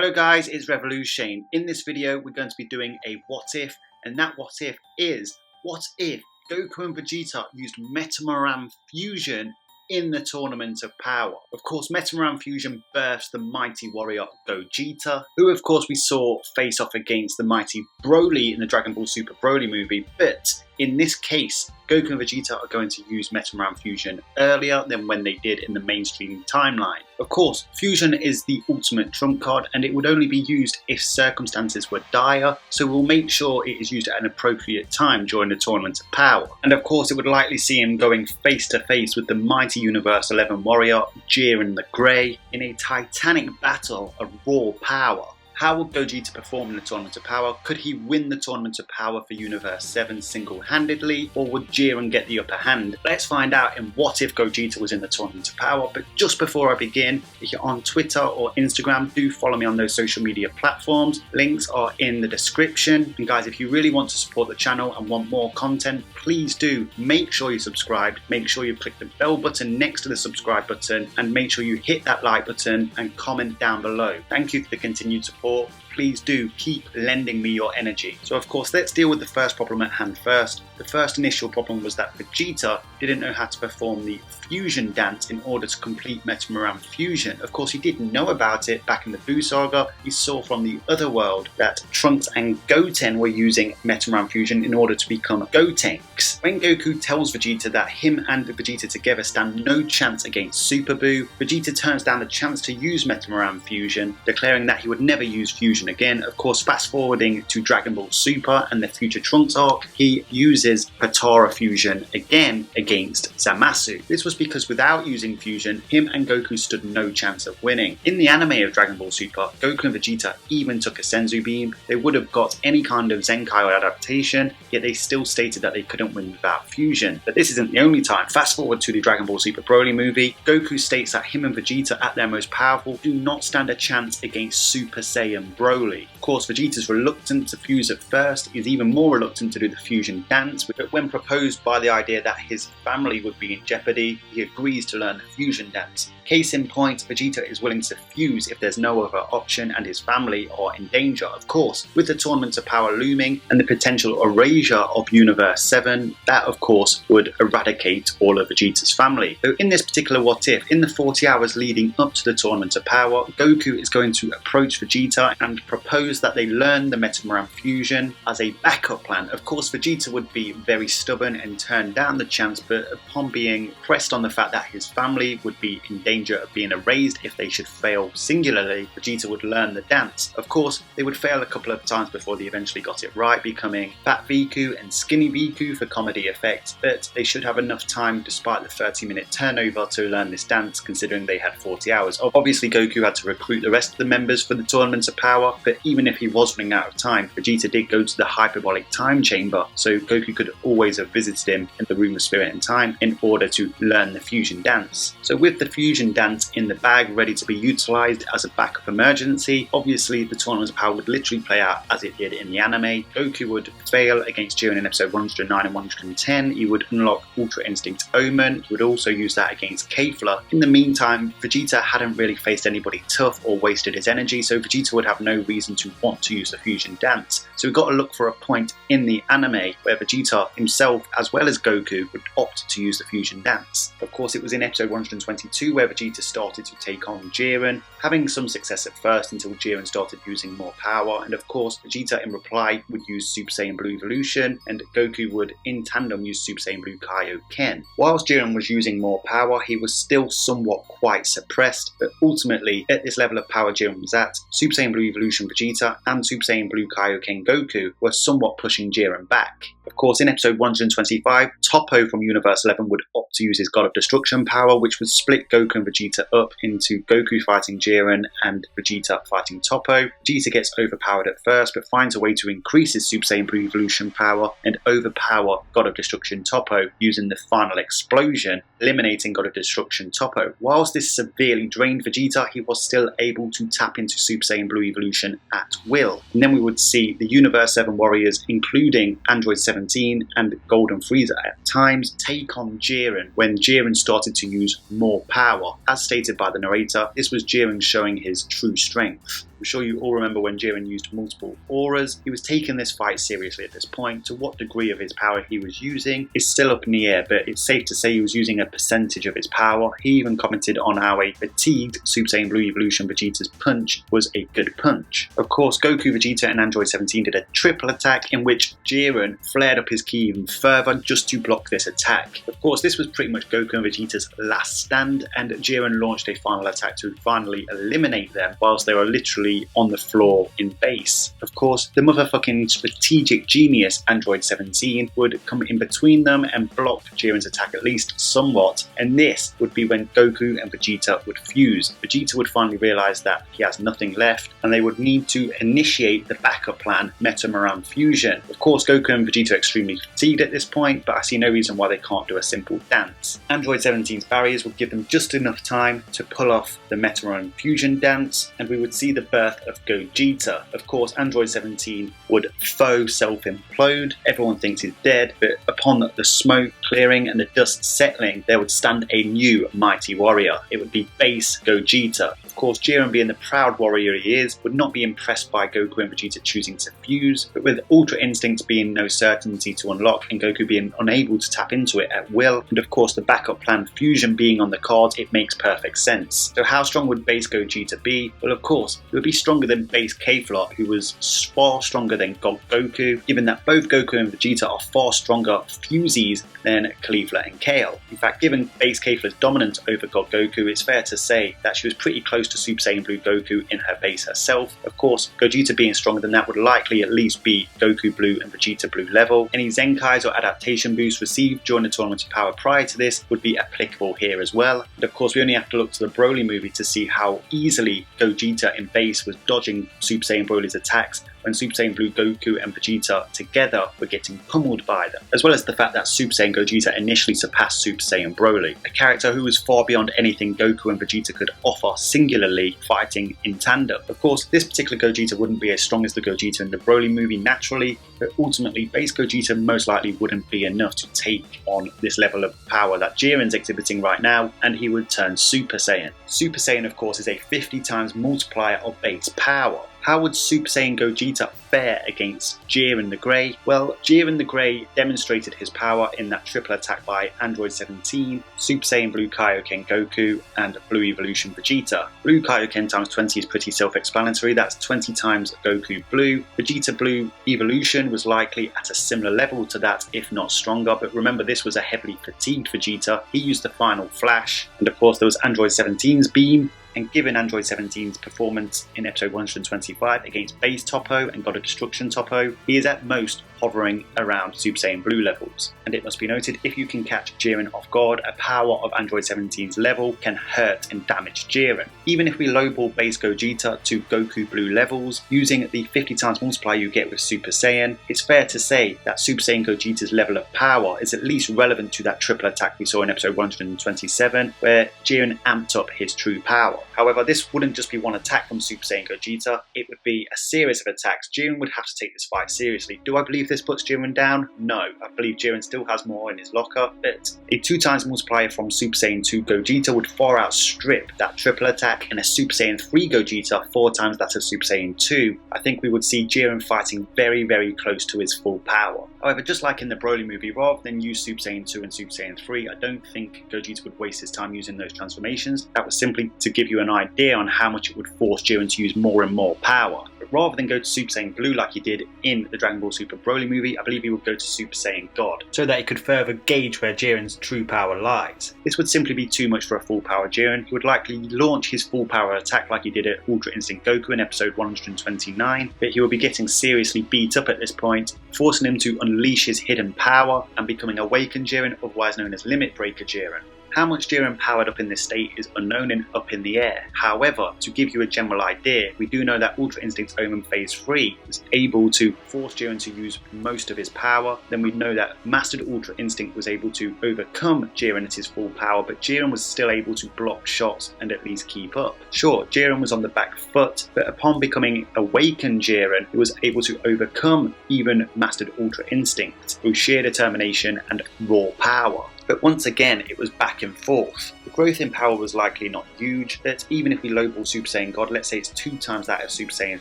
Hello guys, it's Revolution. In this video we're going to be doing a what if, and that what if is, what if Goku and Vegeta used Metamaran fusion in the Tournament of Power? Of course, Metamaran fusion births the mighty warrior Gogeta, who of course we saw face off against the mighty Broly in the Dragon Ball Super Broly movie, but in this case, Goku and Vegeta are going to use Metamaran fusion earlier than when they did in the mainstream timeline. Of course, fusion is the ultimate trump card and it would only be used if circumstances were dire, so we'll make sure it is used at an appropriate time during the Tournament of Power. And of course, it would likely see him going face to face with the mighty Universe 11 warrior, Jiren the Grey, in a titanic battle of raw power. How would Gogeta perform in the Tournament of Power? Could he win the Tournament of Power for Universe 7 single-handedly, or would Jiren get the upper hand? Let's find out in What If Gogeta was in the Tournament of Power. But just before I begin, if you're on Twitter or Instagram, do follow me on those social media platforms. Links are in the description. And guys, if you really want to support the channel and want more content, please do make sure you're subscribed. Make sure you click the bell button next to the subscribe button, and make sure you hit that like button and comment down below. Thank you for the continued support. Please do keep lending me your energy. So of course, let's deal with the first problem at hand first. The first initial problem was that Vegeta didn't know how to perform the fusion dance in order to complete Metamaran fusion. Of course, he didn't know about it back in the Buu saga. He saw from the other world that Trunks and Goten were using Metamaran fusion in order to become Gotenks. When Goku tells Vegeta that him and Vegeta together stand no chance against Super Buu, Vegeta turns down the chance to use Metamaran fusion, declaring that he would never use fusion again. Of course, fast forwarding to Dragon Ball Super and the Future Trunks arc, he uses Potara fusion again against Zamasu. This was because without using fusion, him and Goku stood no chance of winning. In the anime of Dragon Ball Super, Goku and Vegeta even took a Senzu beam. They would have got any kind of Zenkai adaptation, yet they still stated that they couldn't win without fusion. But this isn't the only time. Fast forward to the Dragon Ball Super Broly movie, Goku states that him and Vegeta at their most powerful do not stand a chance against Super Saiyan Broly. Of course, Vegeta's reluctant to fuse at first. He's even more reluctant to do the fusion dance, but when proposed by the idea that his family would be in jeopardy, he agrees to learn the fusion dance. Case in point, Vegeta is willing to fuse if there's no other option and his family are in danger. Of course, with the Tournament of Power looming and the potential erasure of Universe 7, that of course would eradicate all of Vegeta's family. So in this particular what if, in the 40 hours leading up to the Tournament of Power, Goku is going to approach Vegeta and propose that they learn the Metamaran fusion as a backup plan. Of course, Vegeta would be very stubborn and turn down the chance, but upon being pressed on the fact that his family would be in danger of being erased if they should fail singularly, Vegeta would learn the dance. Of course, they would fail a couple of times before they eventually got it right, becoming Fat Viku and Skinny Viku for comedy effect, but they should have enough time despite the 30-minute turnover to learn this dance, considering they had 40 hours. Obviously, Goku had to recruit the rest of the members for the Tournament of Power, but even if he was running out of time, Vegeta did go to the hyperbolic time chamber, so Goku could always have visited him in the Room of Spirit and Time in order to learn the fusion dance. So with the fusion dance in the bag ready to be utilised as a backup emergency, obviously the Tournament of Power would literally play out as it did in the anime. Goku would fail against Jiren in episode 109 and 110, he would unlock Ultra Instinct Omen, he would also use that against Kefla. In the meantime, Vegeta hadn't really faced anybody tough or wasted his energy, so Vegeta would have no reason to want to use the fusion dance. So we've got to look for a point in the anime where Vegeta himself, as well as Goku, would opt to use the fusion dance. Of course, it was in episode 122 where Vegeta started to take on Jiren, having some success at first until Jiren started using more power, and of course Vegeta in reply would use Super Saiyan Blue Evolution, and Goku would in tandem use Super Saiyan Blue Kaioken. Whilst Jiren was using more power, he was still somewhat quite suppressed, but ultimately at this level of power Jiren was at, Super Saiyan Blue Evolution Vegeta and Super Saiyan Blue Kaioken Goku were somewhat pushing Jiren back. Of course, in episode 125, Toppo from Universe 11 would opt to use his God of Destruction power, which would split Goku and Vegeta up into Goku fighting Jiren and Vegeta fighting Toppo. Vegeta gets overpowered at first, but finds a way to increase his Super Saiyan Blue Evolution power and overpower God of Destruction Toppo using the final explosion, eliminating God of Destruction Toppo. Whilst this severely drained Vegeta, he was still able to tap into Super Saiyan Blue Evolution at will. And then we would see the Universe 7 warriors, including Android 17 17 and Golden Frieza at times take on Jiren when Jiren started to use more power. As stated by the narrator, this was Jiren showing his true strength. I'm sure you all remember when Jiren used multiple auras. He was taking this fight seriously at this point. To what degree of his power he was using is still up in the air, but it's safe to say he was using a percentage of his power. He even commented on how a fatigued Super Saiyan Blue Evolution Vegeta's punch was a good punch. Of course, Goku, Vegeta and Android 17 did a triple attack in which Jiren flared up his ki even further just to block this attack. Of course, this was pretty much Goku and Vegeta's last stand, and Jiren launched a final attack to finally eliminate them whilst they were literally on the floor in base. Of course, the motherfucking strategic genius Android 17 would come in between them and block Jiren's attack at least somewhat, and this would be when Goku and Vegeta would fuse. Vegeta would finally realise that he has nothing left and they would need to initiate the backup plan, Metamaran fusion. Of course, Goku and Vegeta are extremely fatigued at this point, but I see no reason why they can't do a simple dance. Android 17's barriers would give them just enough time to pull off the Metamaran fusion dance, and we would see the birth of Gogeta. Of course, Android 17 would faux self-implode. Everyone thinks he's dead, but upon the smoke clearing and the dust settling, there would stand a new mighty warrior. It would be base Gogeta. Of course, Jiren, being the proud warrior he is, would not be impressed by Goku and Vegeta choosing to fuse, but with Ultra Instinct being no certainty to unlock and Goku being unable to tap into it at will, and of course the backup plan fusion being on the cards, it makes perfect sense. So how strong would base Gogeta be? Well, of course, it would be stronger than base K-Flop, who was far stronger than God Goku, given that both Goku and Vegeta are far stronger fusees than Caulifla and Kale. In fact, given base K-Fla's dominance over God Goku, it's fair to say that she was pretty close to Super Saiyan Blue Goku in her base herself. Of course, Gogeta being stronger than that would likely at least be Goku Blue and Vegeta Blue level. Any Zenkais or adaptation boosts received during the Tournament of Power prior to this would be applicable here as well. And of course, we only have to look to the Broly movie to see how easily Gogeta in base was dodging Super Saiyan Broly's attacks when Super Saiyan Blue Goku and Vegeta together were getting pummeled by them, as well as the fact that Super Saiyan Gogeta initially surpassed Super Saiyan Broly, a character who was far beyond anything Goku and Vegeta could offer singularly fighting in tandem. Of course, this particular Gogeta wouldn't be as strong as the Gogeta in the Broly movie naturally, but ultimately base Gogeta most likely wouldn't be enough to take on this level of power that Jiren's exhibiting right now, and he would turn Super Saiyan. Super Saiyan, of course, is a 50 times multiplier of base power. How would Super Saiyan Gogeta fare against Jiren the Grey? Well, Jiren the Grey demonstrated his power in that triple attack by Android 17, Super Saiyan Blue Kaioken Goku, and Blue Evolution Vegeta. Blue Kaioken times 20 is pretty self-explanatory, that's 20 times Goku Blue. Vegeta Blue Evolution was likely at a similar level to that, if not stronger, but remember this was a heavily fatigued Vegeta. He used the final flash, and of course there was Android 17's beam. And given Android 17's performance in episode 125 against base Toppo and God of Destruction Toppo, he is at most hovering around Super Saiyan Blue levels. And it must be noted, if you can catch Jiren off guard, a power of Android 17's level can hurt and damage Jiren. Even if we lowball base Gogeta to Goku Blue levels, using the 50 times multiplier you get with Super Saiyan, it's fair to say that Super Saiyan Gogeta's level of power is at least relevant to that triple attack we saw in episode 127, where Jiren amped up his true power. However, this wouldn't just be one attack from Super Saiyan Gogeta, it would be a series of attacks. Jiren would have to take this fight seriously. Do I believe this puts Jiren down? No, I believe Jiren still has more in his locker, but a 2 times multiplier from Super Saiyan 2 Gogeta would far outstrip that triple attack, and a Super Saiyan 3 Gogeta 4 times that of Super Saiyan 2. I think we would see Jiren fighting very, very close to his full power. However, just like in the Broly movie, rather than use Super Saiyan 2 and Super Saiyan 3, I don't think Gogeta would waste his time using those transformations. That was simply to give you an idea on how much it would force Jiren to use more and more power. But rather than go to Super Saiyan Blue like he did in the Dragon Ball Super Broly movie, I believe he would go to Super Saiyan God, so that he could further gauge where Jiren's true power lies. This would simply be too much for a full power Jiren. He would likely launch his full power attack like he did at Ultra Instinct Goku in episode 129, but he would be getting seriously beat up at this point, forcing him to unleash his hidden power and becoming Awakened Jiren, otherwise known as Limit Breaker Jiren. How much Jiren powered up in this state is unknown and up in the air. However, to give you a general idea, we do know that Ultra Instinct Omen Phase 3 was able to force Jiren to use most of his power. Then we know that Mastered Ultra Instinct was able to overcome Jiren at his full power, but Jiren was still able to block shots and at least keep up. Sure, Jiren was on the back foot, but upon becoming Awakened Jiren, he was able to overcome even Mastered Ultra Instinct through sheer determination and raw power. But once again, it was back and forth. The growth in power was likely not huge, but even if we lowball Super Saiyan God, let's say it's 2 times that of Super Saiyan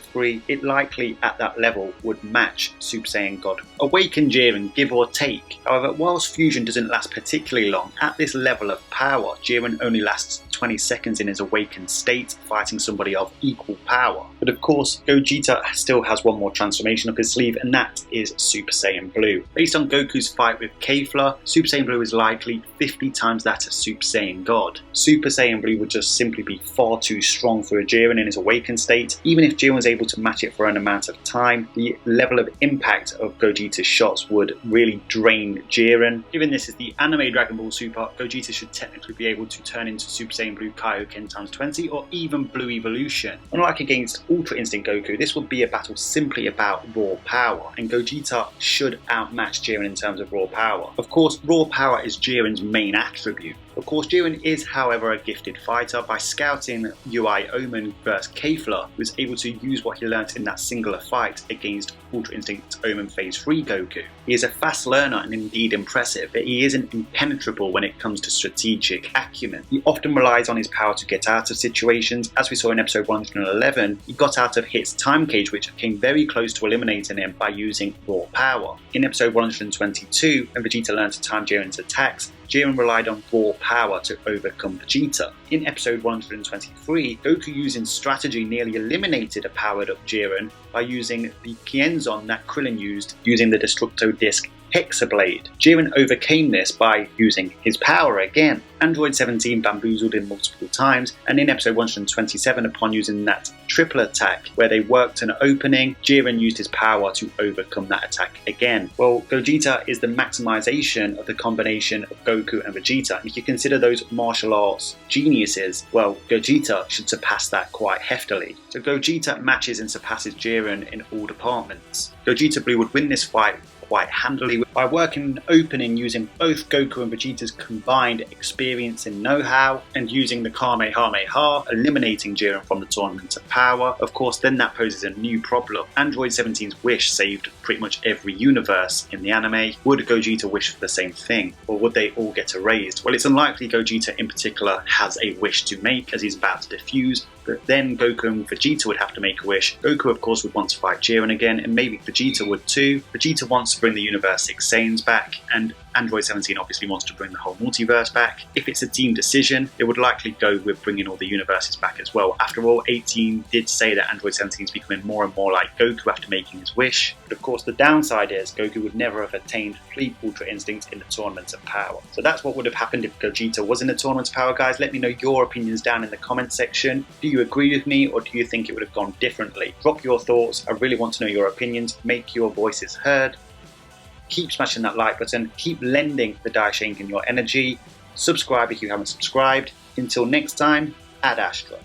3, it likely at that level would match Super Saiyan God Awakened Jiren, give or take. However, whilst fusion doesn't last particularly long, at this level of power, Jiren only lasts 20 seconds in his awakened state, fighting somebody of equal power. But of course, Gogeta still has one more transformation up his sleeve, and that is Super Saiyan Blue. Based on Goku's fight with Kefla, Super Saiyan Blue is likely 50 times that of Super Saiyan God. Super Saiyan Blue would just simply be far too strong for a Jiren in his awakened state. Even if Jiren was able to match it for an amount of time, the level of impact of Gogeta's shots would really drain Jiren. Given this is the anime Dragon Ball Super, Gogeta should technically be able to turn into Super Saiyan Blue Kaioken times 20 or even Blue Evolution. Unlike against Ultra Instinct Goku, this would be a battle simply about raw power, and Gogeta should outmatch Jiren in terms of raw power. Of course, raw power is Jiren's main attribute. Of course, Jiren is, however, a gifted fighter. By scouting UI Omen vs Kefla, he was able to use what he learnt in that singular fight against Ultra Instinct Omen Phase 3 Goku. He is a fast learner and indeed impressive, but he isn't impenetrable when it comes to strategic acumen. He often relies on his power to get out of situations. As we saw in episode 111, he got out of Hit's time cage, which came very close to eliminating him by using raw power. In episode 122, when Vegeta learned to time Jiren's attacks, Jiren relied on raw power to overcome Vegeta. In episode 123, Goku using strategy nearly eliminated a powered up Jiren by using the Kienzon that Krillin used using the Destructo Disc Hexablade. Jiren overcame this by using his power again. Android 17 bamboozled him multiple times, and in episode 127, upon using that triple attack where they worked an opening, Jiren used his power to overcome that attack again. Well, Gogeta is the maximization of the combination of Goku and Vegeta, and if you consider those martial arts geniuses, well, Gogeta should surpass that quite heftily. So Gogeta matches and surpasses Jiren in all departments. Gogeta Blue would win this fight quite handily by working an opening using both Goku and Vegeta's combined experience and know-how, and using the Kamehameha, eliminating Jiren from the Tournament of Power. Of course, then that poses a new problem. Android 17's wish saved pretty much every universe in the anime. Would Gogeta wish for the same thing, or would they all get erased? Well, it's unlikely Gogeta in particular has a wish to make, as he's about to defuse. But then Goku and Vegeta would have to make a wish. Goku, of course, would want to fight Jiren again, and maybe Vegeta would too. Vegeta wants to bring the Universe 6 Saiyans back, and Android 17 obviously wants to bring the whole multiverse back. If it's a team decision, it would likely go with bringing all the universes back as well. After all, 18 did say that Android 17 is becoming more and more like Goku after making his wish. But of course, the downside is Goku would never have attained complete Ultra Instinct in the Tournament of Power. So that's what would have happened if Gogeta was in the Tournament of Power, guys. Let me know your opinions down in the comment section. Do you agree with me, or do you think it would have gone differently? Drop your thoughts. I really want to know your opinions. Make your voices heard. Keep smashing that like button. Keep lending the Daishenkin your energy. Subscribe if you haven't subscribed. Until next time, Ad Astra.